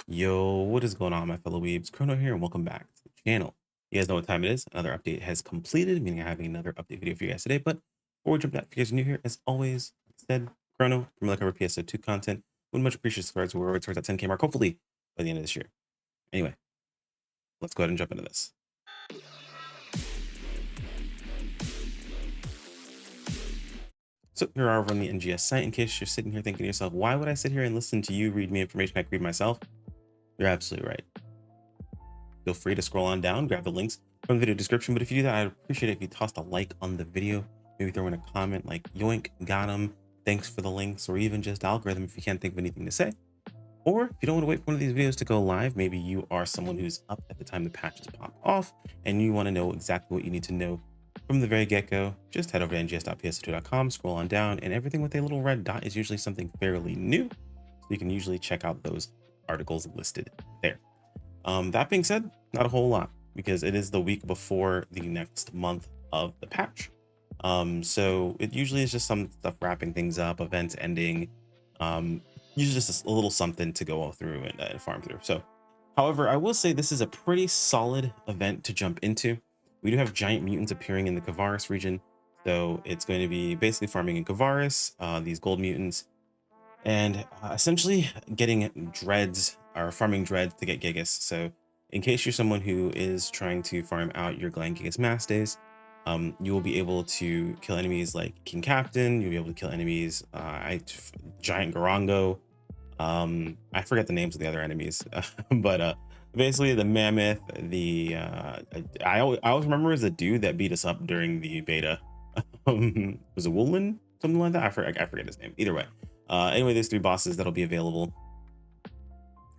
Yo, what is going on, my fellow weebs? Chrono here, and welcome back to the channel. You guys know what time it is. Another update has completed, meaning I'm having another update video for you guys today. But before we jump back, if you guys are new here, as always, like I said, Chrono, from like our PSO2 content, would much appreciate subscribes. We're towards that 10K mark, hopefully by the end of this year. Anyway, let's go ahead and jump into this. So here are on the NGS site. In case you're sitting here thinking to yourself, why would I sit here and listen to you read me information I can read myself? You're absolutely right. Feel free to scroll on down, grab the links from the video description. But if you do that, I'd appreciate it if you tossed a like on the video, maybe throw in a comment like yoink, got him, thanks for the links, or even just algorithm if you can't think of anything to say. Or if you don't want to wait for one of these videos to go live, maybe you are someone who's up at the time the patches pop off and you want to know exactly what you need to know from the very get-go. Just head over to ngs.pso2.com, scroll on down, and everything with a little red dot is usually something fairly new. So you can usually check out those articles listed there. That being said, not a whole lot because it is the week before the next month of the patch. So it usually is just some stuff wrapping things up, events ending, usually just a little something to go all through and farm through. So, however, I will say this is a pretty solid event to jump into. We do have giant mutants appearing in the Kavaris region. So it's going to be basically farming in Kavaris, these gold mutants, and essentially getting dreads or farming dreads to get Gigas. So in case you're someone who is trying to farm out your Gland Gigas Mass days, you will be able to kill enemies like King Captain. You'll be able to kill enemies, Giant Garango. I forget the names of the other enemies, but basically the Mammoth. I always remember as a dude that beat us up during the beta. Was it Woolen? Something like that. I forget his name. Either way. Anyway, there's three bosses that'll be available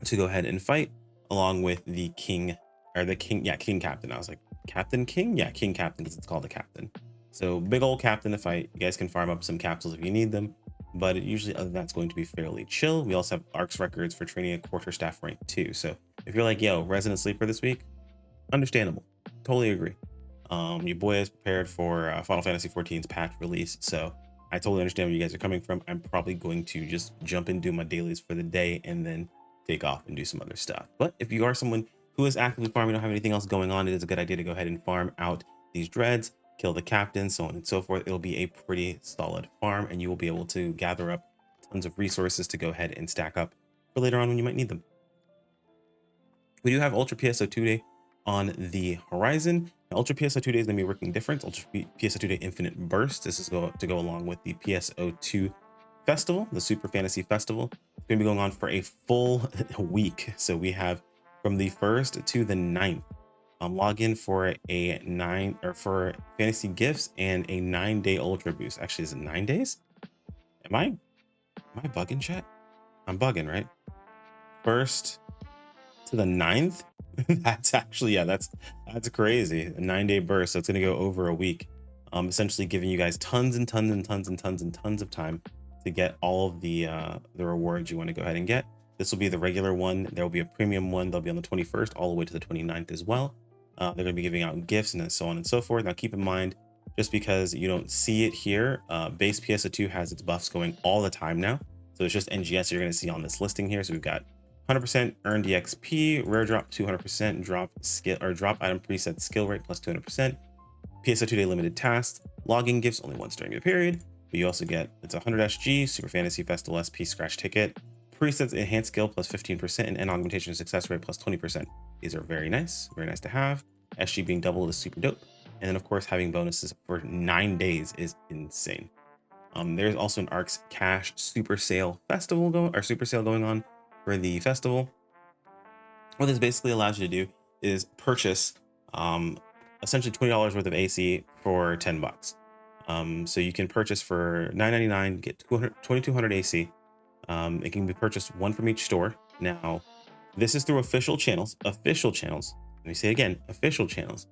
to go ahead and fight, along with the king, or the king, yeah, King Captain. I was like, Captain King? Yeah, King Captain, because it's called the Captain. So big old Captain to fight. You guys can farm up some capsules if you need them, but usually other than that's going to be fairly chill. We also have ARCS records for training a quarterstaff rank too. So if you're like, yo, resident sleeper this week, understandable. Totally agree. Your boy is prepared for Final Fantasy 14's patch release, so I totally understand where you guys are coming from. I'm probably going to just jump and do my dailies for the day and then take off and do some other stuff. But if you are someone who is actively farming, don't have anything else going on, it is a good idea to go ahead and farm out these dreads, kill the captain, so on and so forth. It'll be a pretty solid farm, and you will be able to gather up tons of resources to go ahead and stack up for later on when you might need them. We do have Ultra PSO2 Day on the horizon. Now, Ultra PSO2 Day is going to be working different. Ultra PSO2 Day Infinite Burst. This is to go along with the PSO2 Festival, the Super Fantasy Festival. It's going to be going on for a full week. So we have from the 1st to the 9th. Log in for for fantasy gifts and a 9-day Ultra boost. Actually, is it 9 days? Am I bugging, chat? I'm bugging, right? 1st to the 9th. That's actually, yeah, that's crazy. A 9-day burst, so it's going to go over a week, essentially giving you guys tons and tons and tons and tons and tons of time to get all of the rewards you want to go ahead and get. This will be the regular one. There will be a premium one. They'll be on the 21st all the way to the 29th as well. They're going to be giving out gifts and so on and so forth. Now keep in mind, just because you don't see it here, base PSO2 has its buffs going all the time now, so it's just NGS you're going to see on this listing here. So we've got 100% earned EXP, rare drop 200%, drop skill or drop item preset skill rate plus 200%, PSO2 day limited tasks, logging gifts only once during the period. But you also get, it's 100 SG, Super Fantasy Festival SP scratch ticket, presets enhanced skill plus 15%, and augmentation success rate plus 20%. These are very nice to have. SG being doubled is super dope. And then of course having bonuses for 9 days is insane. There's also an ARCS cash super sale going on for the festival. What this basically allows you to do is purchase essentially $20 worth of AC for 10 bucks. So you can purchase for $9.99, get 2200 AC. It can be purchased one from each store. Now, this is through official channels. Let me say again, official channels.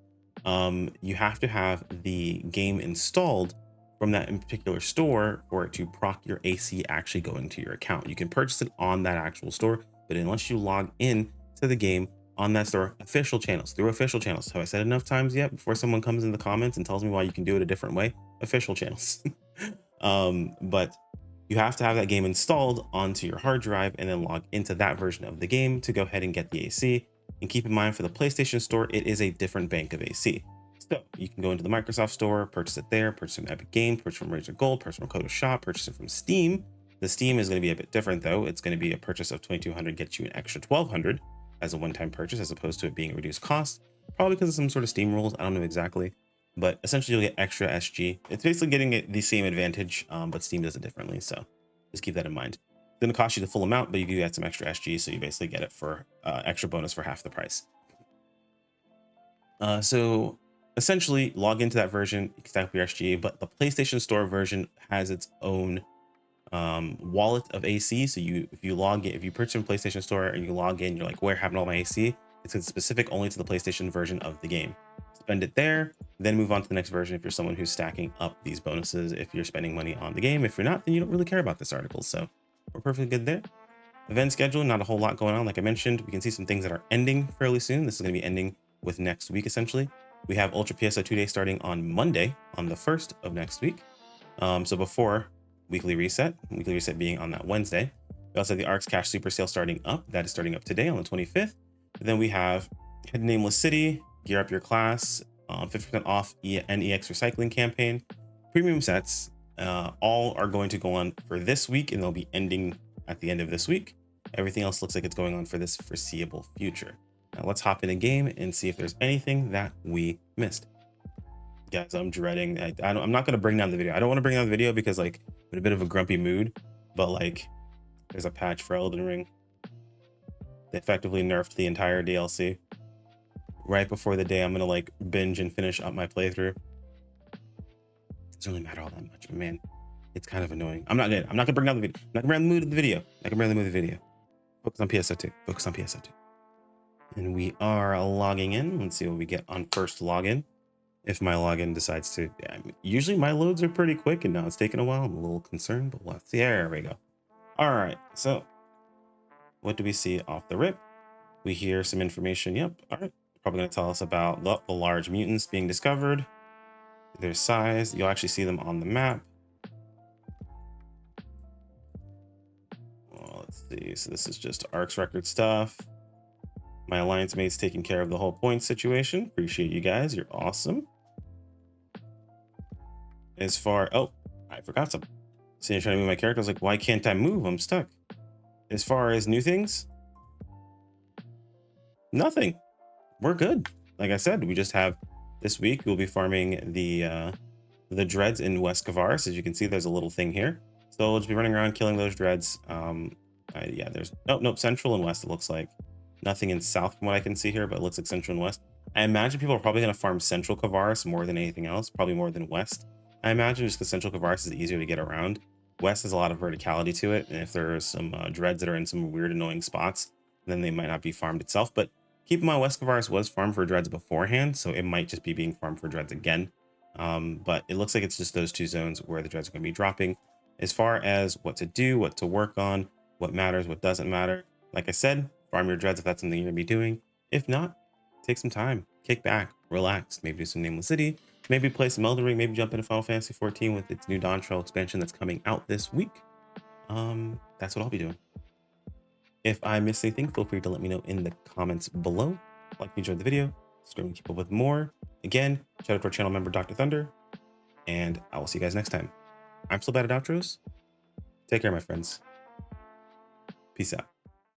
You have to have the game installed from that in particular store for it to proc your AC actually going to your account. You can purchase it on that actual store, but unless you log in to the game on that store, through official channels. Have I said enough times yet before someone comes in the comments and tells me why you can do it a different way? Official channels. But you have to have that game installed onto your hard drive and then log into that version of the game to go ahead and get the AC. And keep in mind, for the PlayStation Store, it is a different bank of AC. So you can go into the Microsoft Store, purchase it there, purchase from Epic Games, purchase from Razer Gold, purchase from Kodo Shop, purchase it from Steam. The Steam is going to be a bit different though. It's going to be a purchase of 2,200 gets you an extra 1,200 as a one-time purchase, as opposed to it being a reduced cost, probably because of some sort of Steam rules. I don't know exactly, but essentially you'll get extra SG. It's basically getting the same advantage, but Steam does it differently. So just keep that in mind. It's going to cost you the full amount, but you do get some extra SG. So you basically get it for extra bonus for half the price. So essentially log into that version, stack up your SG, but the PlayStation Store version has its own wallet of AC. So if you log in, if you purchase from PlayStation Store and you log in, you're like, where happened all my AC? It's specific only to the PlayStation version of the game. Spend it there, then move on to the next version if you're someone who's stacking up these bonuses, if you're spending money on the game. If you're not, then you don't really care about this article. So we're perfectly good there. Event schedule, not a whole lot going on. Like I mentioned, we can see some things that are ending fairly soon. This is going to be ending with next week, essentially. We have Ultra PSO2 Day starting on Monday, on the 1st of next week. So before weekly reset being on that Wednesday. We also have the ARX Cash Super Sale starting up. That is starting up today on the 25th. And then we have Hidden Nameless City, Gear Up Your Class, 50% off NEX Recycling Campaign, premium sets. All are going to go on for this week, and they'll be ending at the end of this week. Everything else looks like it's going on for this foreseeable future. Now let's hop in a game and see if there's anything that we missed. Guys, I'm dreading. I'm not going to bring down the video. I don't want to bring down the video because like I'm in a bit of a grumpy mood, but like there's a patch for Elden Ring. They effectively nerfed the entire DLC right before the day I'm going to like binge and finish up my playthrough. It doesn't really matter all that much, but man, it's kind of annoying. I'm not gonna bring down the video. I'm not gonna bring down the mood of the video. I can bring down the mood of the video. Focus on PSO2. Focus on PSO2. And we are logging in. Let's see what we get on first login. If my login decides to, yeah, usually my loads are pretty quick and now it's taking a while. I'm a little concerned, but let's see. There we go. All right. So what do we see off the rip? We hear some information. Yep. All right. Probably going to tell us about the large mutants being discovered, their size. You'll actually see them on the map. Well, let's see. So this is just ARX record stuff. My alliance mate's taking care of the whole point situation. Appreciate you guys. You're awesome. As far, oh, I forgot something. See, I'm trying to move my character. I was like, why can't I move? I'm stuck. As far as new things, nothing. We're good. Like I said, we just have this week. We'll be farming the dreads in West Kavaris. As you can see, there's a little thing here. So we'll just be running around killing those dreads. Yeah, there's nope, central and west. It looks like nothing in south from what I can see here, but it looks like central and west. I imagine people are probably going to farm central Kavaris more than anything else, probably more than west. I imagine just because central Kavaris is easier to get around. West has a lot of verticality to it, and if there are some dreads that are in some weird, annoying spots, then they might not be farmed itself. But keep in mind, West Kavaris was farmed for dreads beforehand, so it might just be being farmed for dreads again. But it looks like it's just those two zones where the dreads are going to be dropping. As far as what to do, what to work on, what matters, what doesn't matter, like I said, farm your dreads if that's something you're going to be doing. If not, take some time, kick back, relax, maybe do some Nameless City, maybe play some Elden Ring, maybe jump into Final Fantasy 14 with its new Dawn Trail expansion that's coming out this week. That's what I'll be doing. If I missed anything, feel free to let me know in the comments below. Like if you enjoyed the video, subscribe and keep up with more. Again, shout out to our channel member, Dr. Thunder, and I will see you guys next time. I'm still bad at outros. Take care, my friends. Peace out.